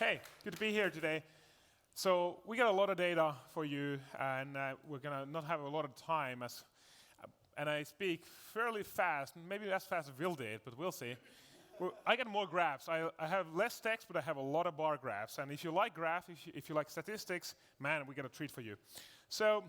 Hey, good to be here today. So we got a lot of data for you, and we're gonna not have a lot of time and I speak fairly fast, maybe as fast as Will did, but we'll see. I got more graphs. I have less text, but I have a lot of bar graphs. And if you like graphs, if you like statistics, man, we got a treat for you. So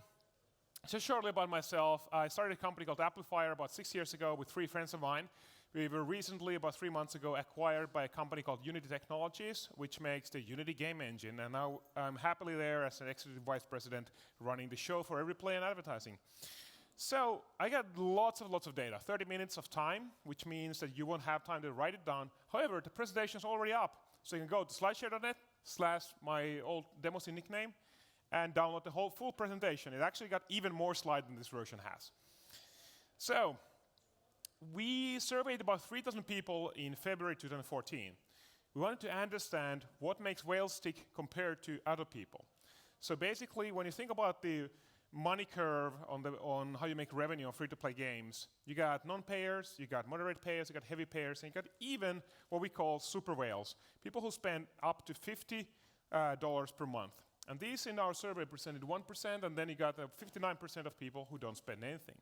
just shortly about myself, I started a company called Applifier about 6 years ago with 3 friends of mine. We were recently, about 3 months ago, acquired by a company called Unity Technologies, which makes the Unity game engine. And now I'm happily there as an executive vice president running the show for every play and advertising. So I got lots of data, 30 minutes of time, which means that you won't have time to write it down. However, the presentation is already up. So you can go to slideshare.net/my old Demosi nickname and download the whole full presentation. It actually got even more slides than this version has. So we surveyed about 3,000 people in February 2014. We wanted to understand what makes whales tick compared to other people. So basically, when you think about the money curve on how you make revenue on free-to-play games, you got non-payers, you got moderate payers, you got heavy payers, and you got even what we call super whales, people who spend up to $50 per month. And these in our survey represented 1%, and then you got 59% of people who don't spend anything.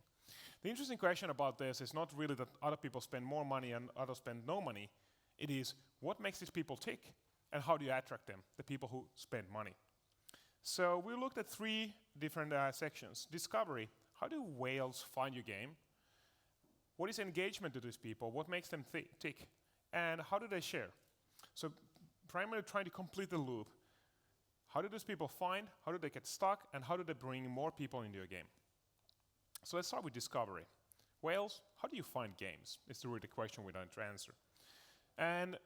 The interesting question about this is not really that other people spend more money and others spend no money. It is what makes these people tick, and how do you attract them, the people who spend money. So we looked at 3 different sections. Discovery, how do whales find your game? What is engagement to these people? What makes them tick? And how do they share? So primarily trying to complete the loop. How do these people find? How do they get stuck? And how do they bring more people into your game? So let's start with discovery. Whales, how do you find games? It's really the question we're going to answer. And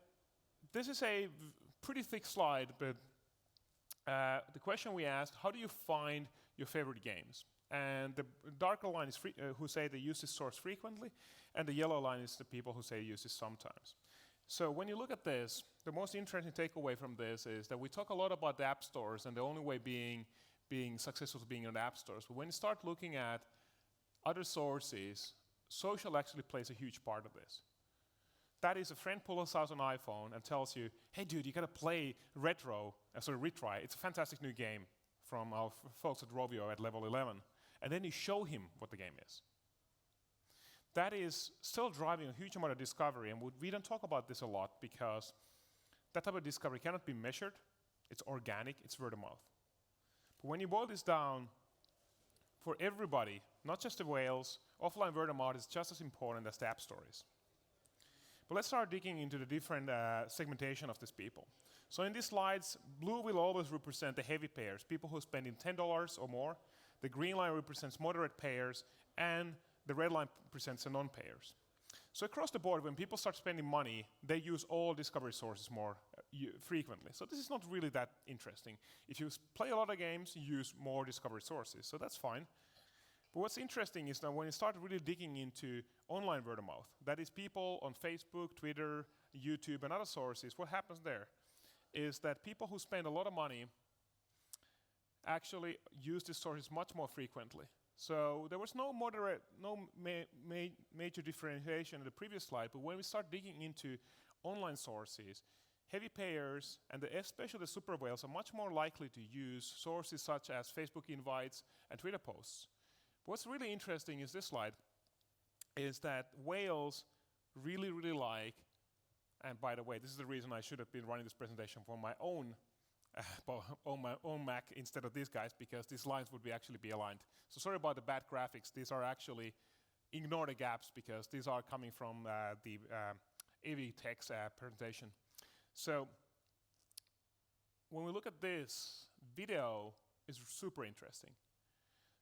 this is a pretty thick slide, but the question we asked, how do you find your favorite games? And the darker line is who say they use this source frequently, and the yellow line is the people who say use this sometimes. So when you look at this, the most interesting takeaway from this is that we talk a lot about the app stores and the only way being successful is being in the app stores. But when you start looking at other sources, social actually plays a huge part of this. That is, a friend pulls out an iPhone and tells you, hey dude, you gotta play Retry. It's a fantastic new game from our folks at Rovio at level 11. And then you show him what the game is. That is still driving a huge amount of discovery, and we don't talk about this a lot because that type of discovery cannot be measured. It's organic, it's word of mouth. But when you boil this down, for everybody, not just the whales, offline word of mouth is just as important as the app stories. But let's start digging into the different segmentation of these people. So in these slides, blue will always represent the heavy payers, people who are spending $10 or more. The green line represents moderate payers, and the red line represents the non-payers. So across the board, when people start spending money, they use all discovery sources more frequently. So this is not really that interesting. If you play a lot of games, you use more discovery sources, so that's fine. But what's interesting is that when you start really digging into online word of mouth, that is people on Facebook, Twitter, YouTube, and other sources, what happens there is that people who spend a lot of money actually use these sources much more frequently. So there was no major differentiation in the previous slide, but when we start digging into online sources, heavy payers, and especially the super whales, are much more likely to use sources such as Facebook invites and Twitter posts. What's really interesting is this slide, is that whales really like, and by the way, this is the reason I should have been running this presentation for my own Mac instead of these guys, because these lines would actually be aligned. So sorry about the bad graphics. These are actually, ignore the gaps, because these are coming from the AV Tech's presentation. So when we look at this, video is super interesting.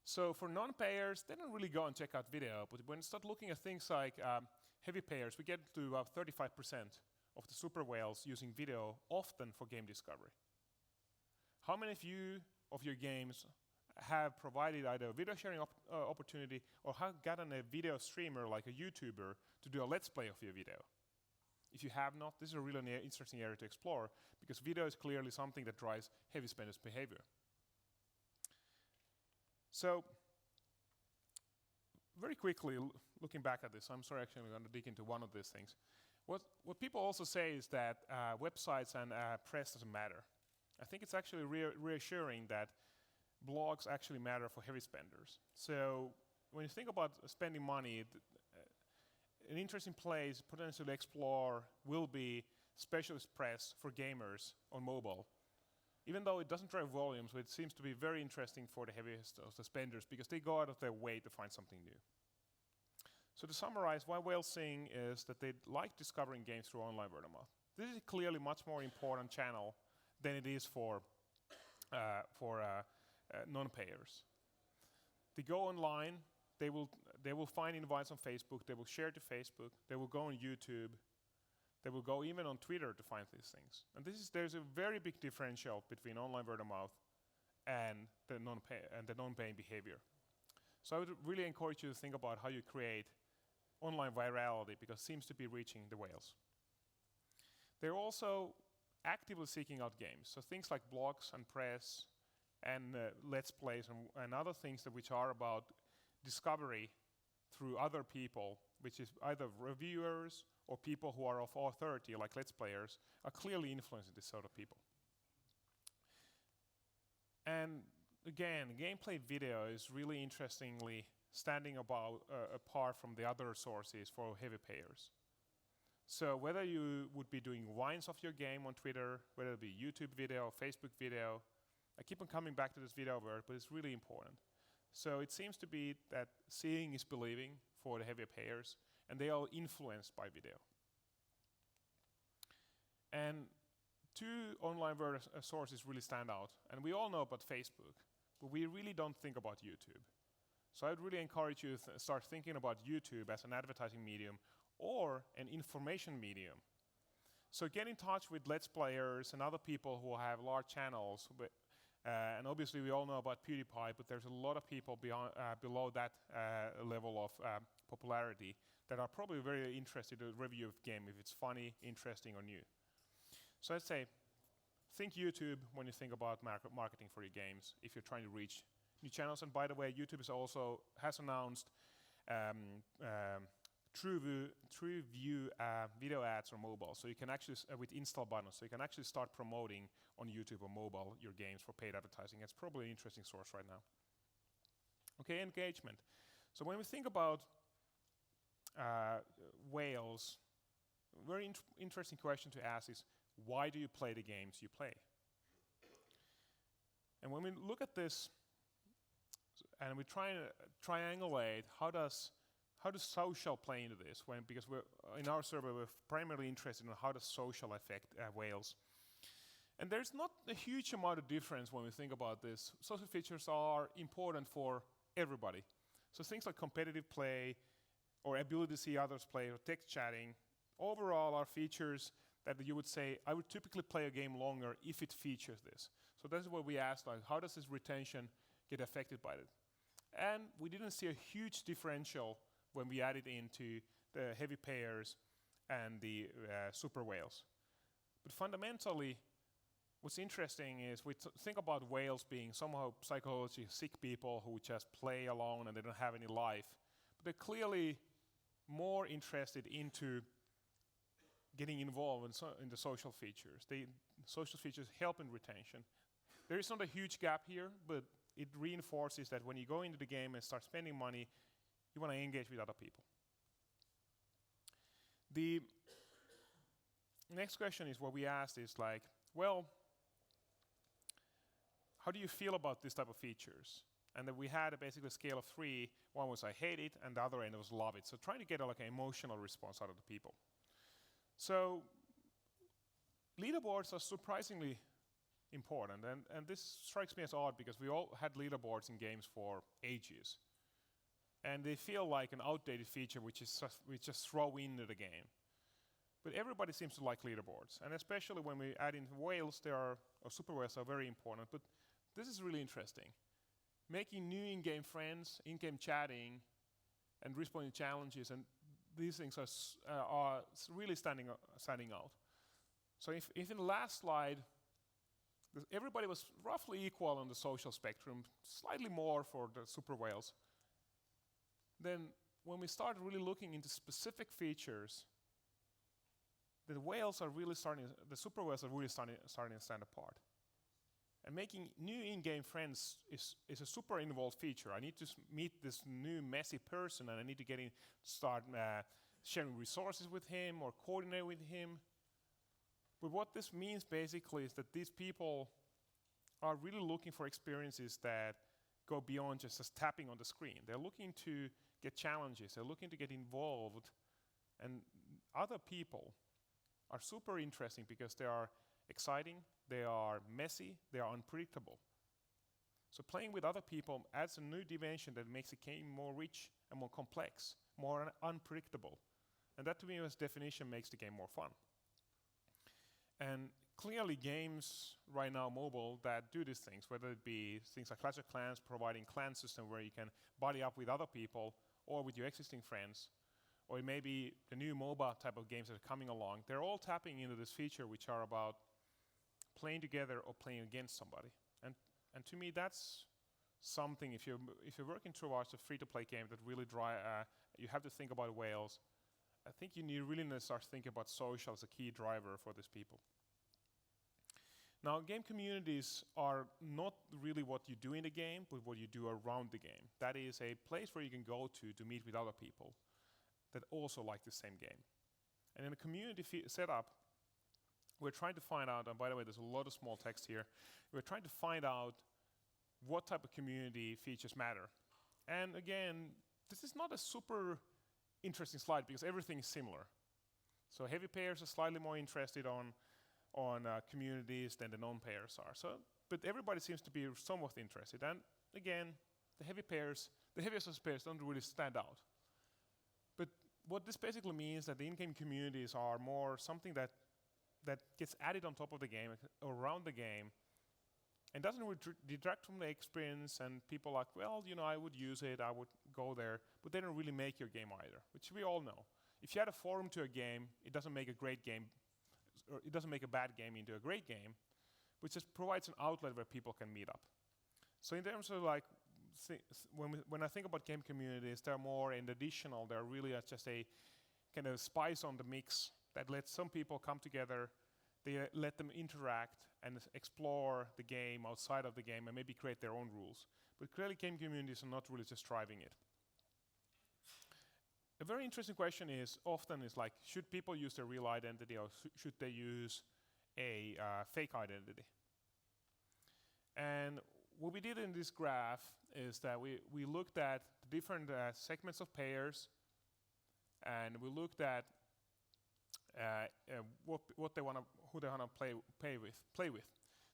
So for non-payers, they don't really go and check out video, but when you start looking at things like heavy payers, we get to about 35% of the super whales using video often for game discovery. How many of your games have provided either a video sharing opportunity or have gotten a video streamer like a YouTuber to do a let's play of your video? If you have not, this is a really interesting area to explore, because video is clearly something that drives heavy spenders' behavior. So very quickly, looking back at this, I'm sorry, actually, I'm going to dig into one of these things. What people also say is that websites and press doesn't matter. I think it's actually reassuring that blogs actually matter for heavy spenders. So when you think about spending money, an interesting place potentially to explore will be specialist press for gamers on mobile. Even though it doesn't drive volumes, it seems to be very interesting for the heaviest of the spenders because they go out of their way to find something new. So to summarize, why whales sing is that they like discovering games through online word of mouth. This is clearly much more important channel than it is for non-payers. They go online, they will find invites on Facebook, they will share to Facebook, they will go on YouTube, they will go even on Twitter to find these things. And there's a very big differential between online word of mouth and the non-paying behavior. So I would really encourage you to think about how you create online virality because it seems to be reaching the whales. They're also actively seeking out games. So things like blogs and press and let's plays and other things which are about discovery through other people, which is either reviewers or people who are of authority, like let's players, are clearly influencing this sort of people. And again, gameplay video is really interestingly standing apart from the other sources for heavy payers. So whether you would be doing wines of your game on Twitter, whether it be YouTube video, Facebook video, I keep on coming back to this video word, but it's really important. So it seems to be that seeing is believing for the heavier payers, and they are influenced by video. And two online word sources really stand out, and we all know about Facebook, but we really don't think about YouTube. So I'd really encourage you to start thinking about YouTube as an advertising medium or an information medium. So get in touch with Let's Players and other people who have large channels. And obviously we all know about PewDiePie, but there's a lot of people below that level of popularity that are probably very interested in a review of the game if it's funny, interesting, or new. So I'd say think YouTube when you think about marketing for your games if you're trying to reach new channels. And by the way, YouTube has announced True View video ads on mobile, so you can actually with install buttons, so you can actually start promoting on YouTube or mobile your games for paid advertising. It's probably an interesting source right now. Okay, engagement. So when we think about whales, very interesting question to ask is why do you play the games you play? And when we look at this and we try and triangulate how does social play into this? Because in our survey we're primarily interested in how does social affect whales. And there's not a huge amount of difference when we think about this. Social features are important for everybody. So things like competitive play or ability to see others play or text chatting overall are features that you would say, I would typically play a game longer if it features this. So that's what we asked, like, how does this retention get affected by it? And we didn't see a huge differential when we added into the heavy payers and the super whales. But fundamentally, what's interesting is we think about whales being somehow psychologically sick people who just play alone and they don't have any life. But they're clearly more interested into getting involved in the social features. Social features help in retention. There is not a huge gap here, but it reinforces that when you go into the game and start spending money, you want to engage with other people. The next question is what we asked is like, well, how do you feel about this type of features? And then we had basically a scale of 3. One was I hate it, and the other end was love it. So trying to get like an emotional response out of the people. So leaderboards are surprisingly important, and this strikes me as odd because we all had leaderboards in games for ages. And they feel like an outdated feature we just throw into the game. But everybody seems to like leaderboards, and especially when we add in whales, super whales are very important. But this is really interesting. Making new in-game friends, in-game chatting, and responding to challenges, and these things are really standing out. So if in the last slide, everybody was roughly equal on the social spectrum, slightly more for the super whales, then when we start really looking into specific features, the whales are really the super whales are really starting to stand apart. And making new in-game friends is a super involved feature. I need to meet this new messy person, and I need to start sharing resources with him or coordinate with him. But what this means basically is that these people are really looking for experiences that go beyond just tapping on the screen. They're looking to get challenges. They're looking to get involved. And other people are super interesting because they are exciting, they are messy, they are unpredictable. So playing with other people adds a new dimension that makes the game more rich and more complex, more unpredictable. And that, to me, as definition, makes the game more fun. And clearly games right now, mobile, that do these things, whether it be things like Clash of Clans, providing clan system where you can buddy up with other people or with your existing friends, or maybe the new MOBA type of games that are coming along, they're all tapping into this feature which are about playing together or playing against somebody. And to me, that's something, if you're working towards a free-to-play game that really you have to think about whales, I think you really need to start thinking about social as a key driver for these people. Now, game communities are not really what you do in the game, but what you do around the game. That is a place where you can go to meet with other people that also like the same game. And in a community setup, we're trying to find out, and by the way, there's a lot of small text here, we're trying to find out what type of community features matter. And again, this is not a super interesting slide because everything is similar. So heavy players are slightly more interested on communities than the non-players are. But everybody seems to be somewhat interested. And again, the heaviest players don't really stand out. But what this basically means that the in-game communities are more something that gets added on top of the game, around the game, and doesn't really detract from the experience, and people are like, well, I would use it, I would go there, but they don't really make your game either, which we all know. If you add a forum to a game, it doesn't make a great game, or it doesn't make a bad game into a great game, but just provides an outlet where people can meet up. So in terms of when I think about game communities, they're more an additional, they're really just a kind of spice on the mix that lets some people come together, they let them interact and explore the game outside of the game and maybe create their own rules. But clearly game communities are not really just driving it. A very interesting question often is like, should people use their real identity or should they use a fake identity? And what we did in this graph is that we looked at the different segments of players, and we looked at who they want to play with.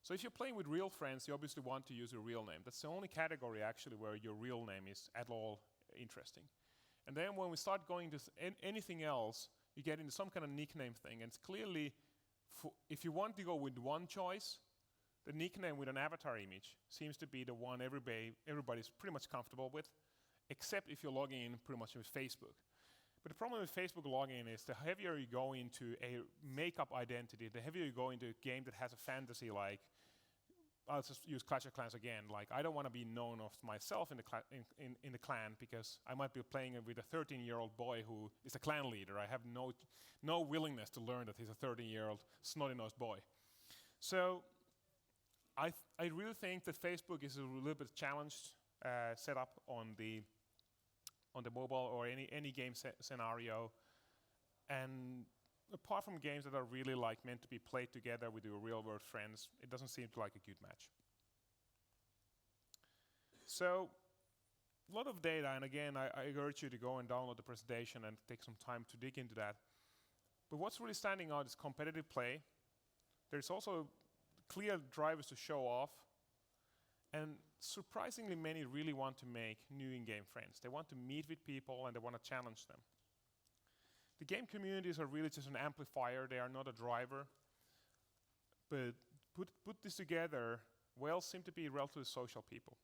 So if you're playing with real friends, you obviously want to use your real name. That's the only category actually where your real name is at all interesting. And then when we start going to anything else, you get into some kind of nickname thing. And it's clearly, if you want to go with one choice, the nickname with an avatar image seems to be the one everybody's pretty much comfortable with, except if you're logging in pretty much with Facebook. But the problem with Facebook login is the heavier you go into a makeup identity, the heavier you go into a game that has a fantasy like, I'll just use Clash of Clans again, like I don't want to be known of myself in the clan because I might be playing with a 13-year-old boy who is a clan leader. I have no willingness to learn that he's a 13-year-old snotty-nosed boy. So I really think that Facebook is a little bit challenged setup on the mobile or any game scenario. And apart from games that are really like meant to be played together with your real world friends, it doesn't seem like a good match. So a lot of data, and again, I urge you to go and download the presentation and take some time to dig into that. But what's really standing out is competitive play. There's also clear drivers to show off. And surprisingly many really want to make new in-game friends. They want to meet with people and they want to challenge them. The game communities are really just an amplifier. They are not a driver. But put this together, whales seem to be relatively social people.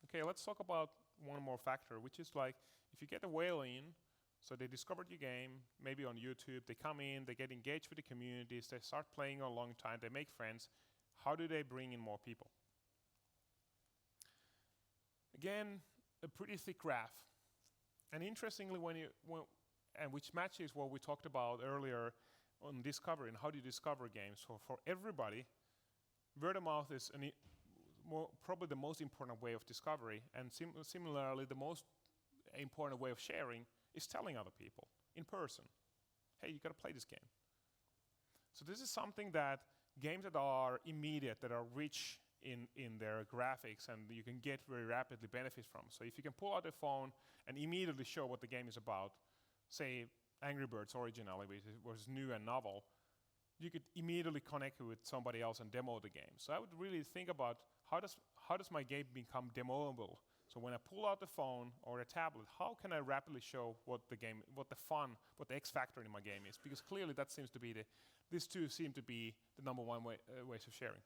Okay, let's talk about one more factor, which is like, if you get a whale in, so they discovered your game, maybe on YouTube, they come in, they get engaged with the communities, they start playing a long time, they make friends. How do they bring in more people? Again, a pretty thick graph. And interestingly, and which matches what we talked about earlier on discovery and how do you discover games. So for everybody, word of mouth is probably the most important way of discovery, and similarly, the most important way of sharing is telling other people in person, hey, you got to play this game. So this is something that games that are immediate, that are rich in their graphics, and you can get very rapidly benefit from. So if you can pull out a phone and immediately show what the game is about, say Angry Birds originally, which was new and novel, you could immediately connect with somebody else and demo the game. So I would really think about how does my game become demoable? So when I pull out the phone or a tablet, how can I rapidly show what the X factor in my game is? Because clearly that seems to be these two seem to be the number one ways of sharing.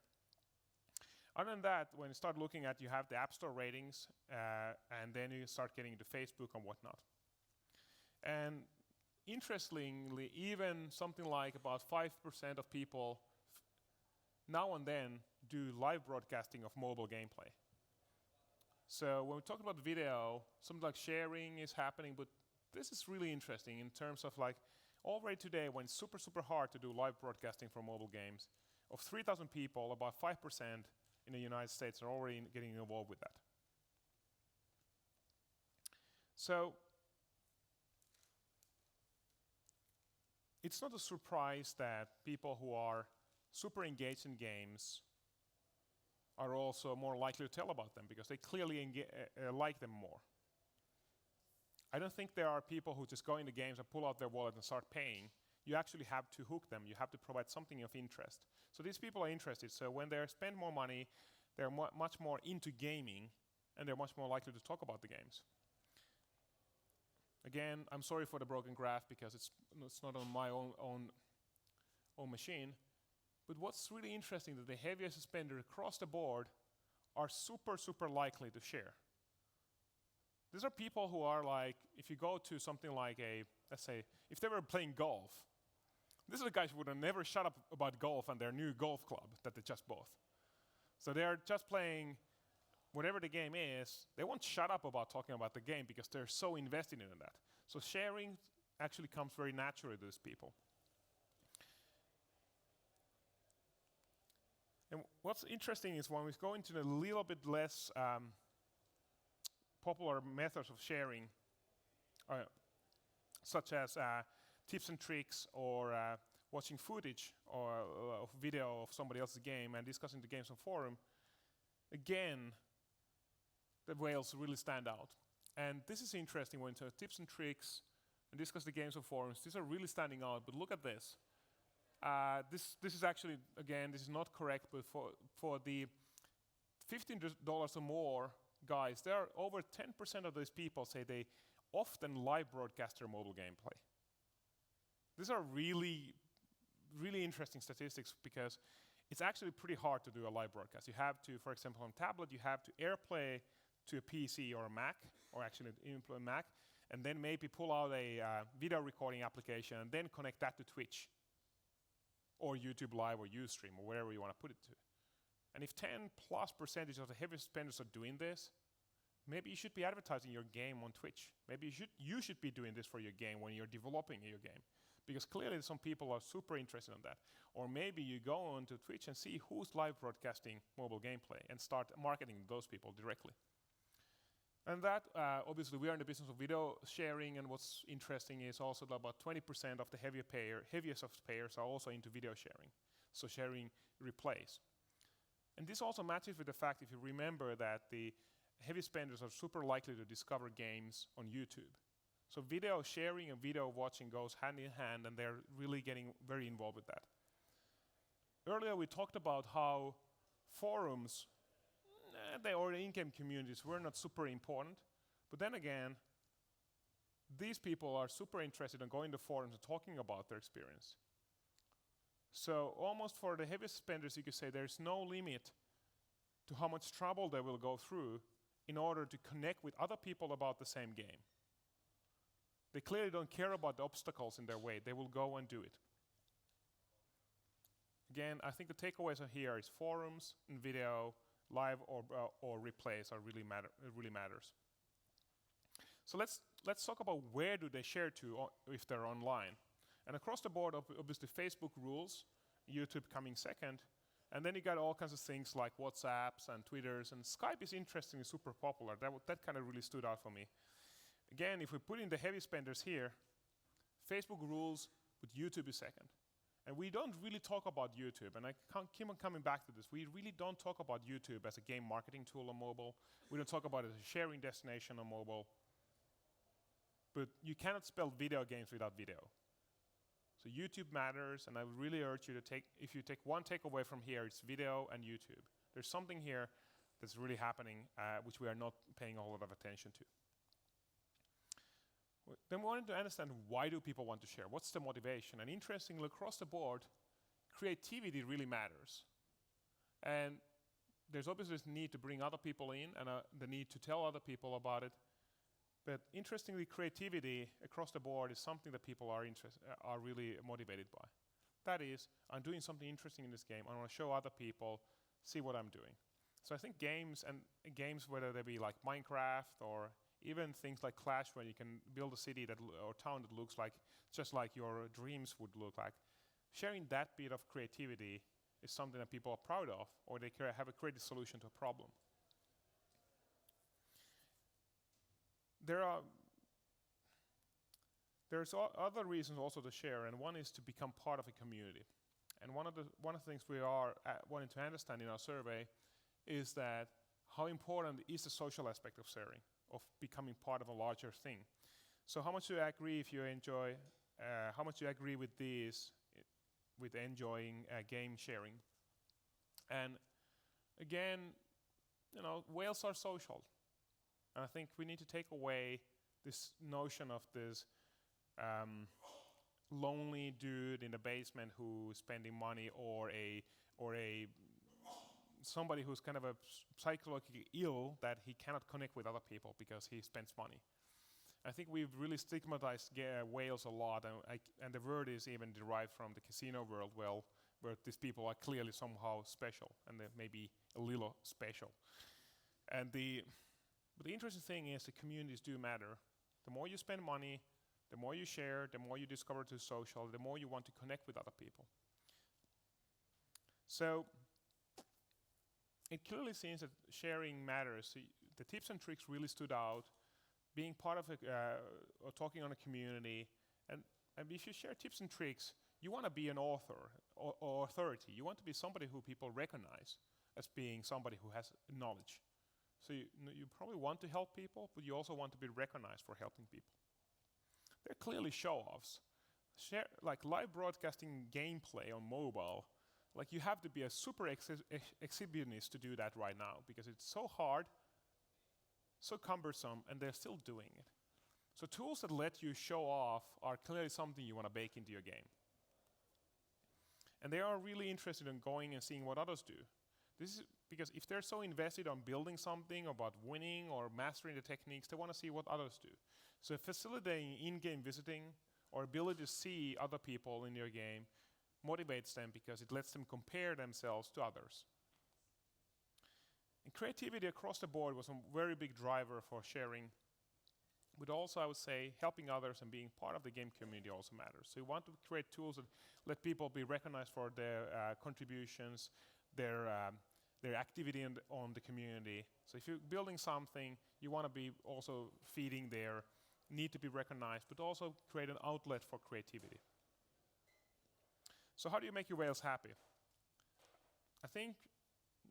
Other than that, when you start looking at, you have the App Store ratings, and then you start getting into Facebook and whatnot. And interestingly, even something like about 5% of people now and then do live broadcasting of mobile gameplay. So when we talk about video, something like sharing is happening, but this is really interesting in terms of like already today when it's super, super hard to do live broadcasting for mobile games, of 3,000 people, about 5% in the United States are already getting involved with that. So it's not a surprise that people who are super engaged in games are also more likely to tell about them because they clearly like them more. I don't think there are people who just go into games and pull out their wallet and start paying. You actually have to hook them. You have to provide something of interest. So these people are interested. So when they spend more money, they're much more into gaming, and they're much more likely to talk about the games. Again, I'm sorry for the broken graph because it's not on my own machine. But what's really interesting is that the heaviest spender across the board are super, super likely to share. These are people who are like, if you go to something like let's say, if they were playing golf, these are the guys who would have never shut up about golf and their new golf club that they just bought. So they're just playing whatever the game is. They won't shut up about talking about the game because they're so invested in that. So sharing actually comes very naturally to these people. And what's interesting is when we go into a little bit less popular methods of sharing, such as tips and tricks or watching footage or of video of somebody else's game and discussing the games on forum, again, the whales really stand out. And this is interesting when it's tips and tricks and discuss the games on forums. These are really standing out, but look at this. This is actually, again, this is not correct, but for the $15 or more guys, there are over 10% of those people say they often live broadcast their mobile gameplay. These are really, really interesting statistics because it's actually pretty hard to do a live broadcast. You have to, for example, on tablet, you have to AirPlay to a PC or a Mac, or actually implement a Mac, and then maybe pull out a video recording application and then connect that to Twitch or YouTube Live or Ustream or wherever you want to put it to. And if 10+% of the heaviest spenders are doing this, maybe you should be advertising your game on Twitch. Maybe you should be doing this for your game when you're developing your game. Because clearly some people are super interested in that. Or maybe you go onto Twitch and see who's live broadcasting mobile gameplay and start marketing those people directly. And that, obviously, we are in the business of video sharing, and what's interesting is also that about 20% of the heaviest of payers are also into video sharing. So sharing replays. And this also matches with the fact, if you remember, that the heavy spenders are super likely to discover games on YouTube. So video sharing and video watching goes hand in hand, and they're really getting very involved with that. Earlier we talked about how forums or in-game communities were not super important, but then again, these people are super interested in going to forums and talking about their experience. So almost for the heaviest spenders, you could say there's no limit to how much trouble they will go through in order to connect with other people about the same game. They clearly don't care about the obstacles in their way. They will go and do it. Again, I think the takeaways are here is forums and video, live or replays are really matters. So let's talk about where do they share to if they're online. And across the board, obviously Facebook rules, YouTube coming second, and then you got all kinds of things like WhatsApps and Twitters, and Skype is interestingly super popular. That kind of really stood out for me. Again, if we put in the heavy spenders here, Facebook rules, but YouTube is second. And we don't really talk about YouTube, and I keep on coming back to this. We really don't talk about YouTube as a game marketing tool on mobile. We don't talk about it as a sharing destination on mobile. But you cannot spell video games without video. So YouTube matters, and I would really urge you to take, if you take one takeaway from here, it's video and YouTube. There's something here that's really happening, which we are not paying a whole lot of attention to. Then we wanted to understand, why do people want to share? What's the motivation? And interestingly, across the board, creativity really matters. And there's obviously this need to bring other people in, and the need to tell other people about it. But interestingly, creativity across the board is something that people are really motivated by. That is, I'm doing something interesting in this game. I want to show other people, see what I'm doing. So I think games, whether they be like Minecraft or even things like Clash, where you can build a city or town that looks like just like your dreams would look like, sharing that bit of creativity is something that people are proud of, or they have a creative solution to a problem. There's other reasons also to share, and one is to become part of a community. And one of the things we are wanting to understand in our survey is that how important is the social aspect of sharing, of becoming part of a larger thing. So how much do you agree how much do you agree with this, with enjoying game sharing? And again, whales are social. And I think we need to take away this notion of this lonely dude in the basement who's spending money, or somebody who's kind of a psychologically ill that he cannot connect with other people because he spends money. I think we've really stigmatized whales a lot, and the word is even derived from the casino world, where these people are clearly somehow special, and they may be a little special. But the interesting thing is the communities do matter. The more you spend money, the more you share, the more you discover to social, the more you want to connect with other people. So it clearly seems that sharing matters. So the tips and tricks really stood out. Being part of or talking on a community, and if you share tips and tricks, you want to be an author or authority. You want to be somebody who people recognize as being somebody who has knowledge. So you probably want to help people, but you also want to be recognized for helping people. They're clearly show-offs. Like live broadcasting gameplay on mobile, like you have to be a super exhibitionist to do that right now, because it's so hard, so cumbersome, and they're still doing it. So tools that let you show off are clearly something you want to bake into your game. And they are really interested in going and seeing what others do. This is because if they're so invested on building something, about winning or mastering the techniques, they want to see what others do. So facilitating in-game visiting or ability to see other people in your game motivates them because it lets them compare themselves to others. And creativity across the board was a very big driver for sharing. But also, I would say, helping others and being part of the game community also matters. So you want to create tools that let people be recognized for their contributions, their activity on the community. So if you're building something, you want to be also feeding their need to be recognized, but also create an outlet for creativity. So how do you make your whales happy? I think,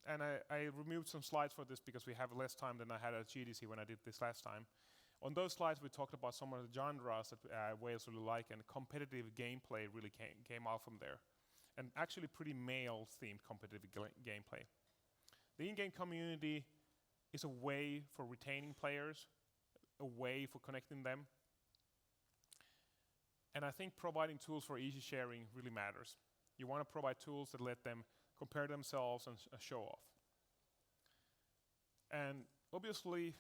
and I removed some slides for this because we have less time than I had at GDC when I did this last time. On those slides, we talked about some of the genres that whales really like, and competitive gameplay really came out from there. And actually pretty male-themed competitive gameplay. The in-game community is a way for retaining players, a way for connecting them. And I think providing tools for easy sharing really matters. You want to provide tools that let them compare themselves and show off. And obviously,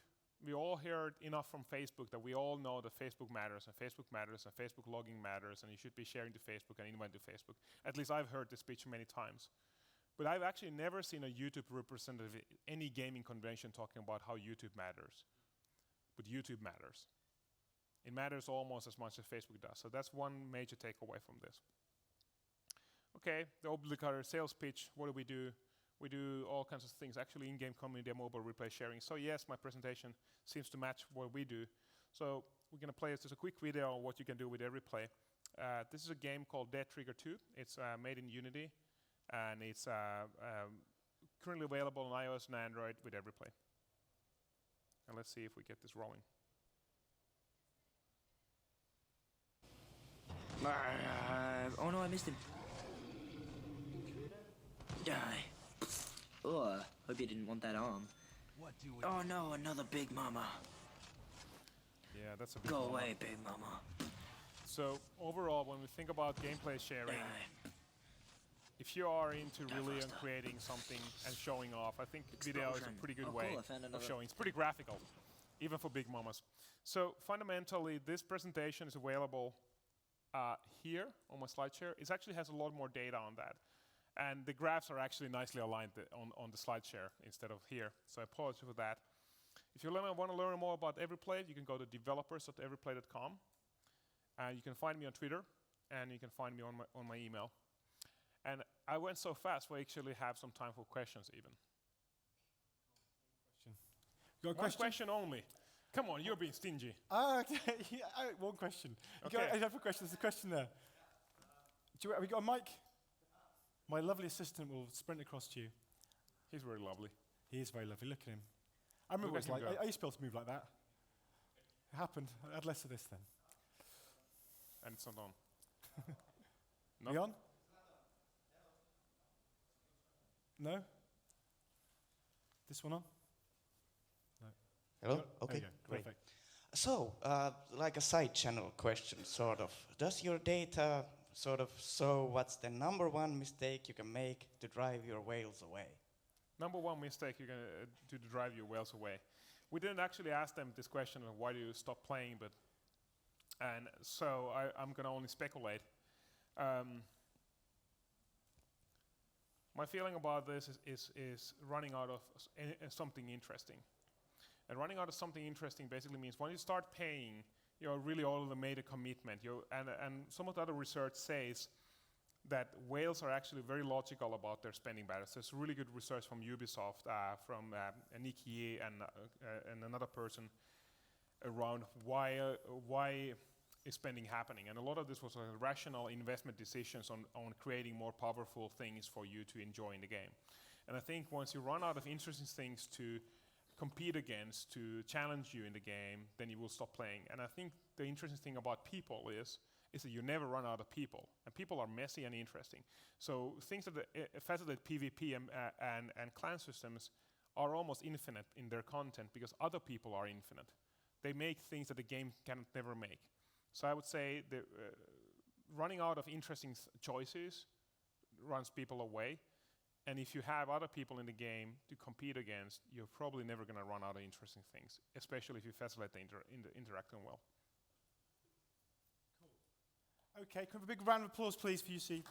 we all heard enough from Facebook that we all know that Facebook matters, and Facebook matters, and Facebook logging matters, and you should be sharing to Facebook and invite to Facebook. At least I've heard this speech many times. But I've actually never seen a YouTube representative at any gaming convention talking about how YouTube matters. But YouTube matters. It matters almost as much as Facebook does. So that's one major takeaway from this. Okay, the obligatory sales pitch. What do? We do all kinds of things. Actually, in-game community and mobile replay sharing. So yes, my presentation seems to match what we do. So we're going to play just a quick video on what you can do with every play. This is a game called Dead Trigger 2. It's made in Unity, and it's currently available on iOS and Android with every play. And let's see if we get this rolling. Oh no, I missed him. Die. Ugh, hope you didn't want that arm. Oh no, another Big Mama. Yeah, that's a big Go mama. away, Big Mama. So overall, when we think about gameplay sharing, Die. if you are into really creating something and showing off, I think video is a Explosion. pretty good Oh, way cool, I found of another. showing. It's pretty graphical, even for big mamas. So fundamentally, this presentation is available here on my slide share. It actually has a lot more data on that. And the graphs are actually nicely aligned on the slide share instead of here. So I apologize for that. If you want to learn more about EveryPlay, you can go to developers.everyplay.com. And you can find me on Twitter, and you can find me on my email. And I went so fast, we actually have some time for questions even. You got a One question only. Come on, you're being stingy. Okay. Yeah, one question. Okay. I have a question. There's a question there. Have we got a mic? My lovely assistant will sprint across to you. He's very lovely. He is very lovely. Look at him. I remember what Look it's at him like. go. I used to be able to move like that. It happened. I had less of this then. And it's not on. Are we on? No? This one on? No. Hello? There Okay, you go. great. Perfect. So, like a side channel question, sort of. Does your data sort of show what's the number one mistake you can make to drive your whales away? Number one mistake you're going to do to drive your whales away. We didn't actually ask them this question of why do you stop playing, and so I'm going to only speculate. My feeling about this is running out of something interesting. And running out of something interesting basically means when you start paying, you're really already made a commitment. And some of the other research says that whales are actually very logical about their spending patterns. There's really good research from Ubisoft, from Nicky and another person around why is spending happening. And a lot of this was rational investment decisions on creating more powerful things for you to enjoy in the game. And I think once you run out of interesting things to compete against, to challenge you in the game, then you will stop playing. And I think the interesting thing about people is that you never run out of people. And people are messy and interesting. So things that faceted PvP and clan systems are almost infinite in their content because other people are infinite. They make things that the game can never make. So I would say that running out of interesting choices runs people away. And if you have other people in the game to compete against, you're probably never going to run out of interesting things, especially if you facilitate the interacting well. Okay, can we have a big round of applause, please, for UC?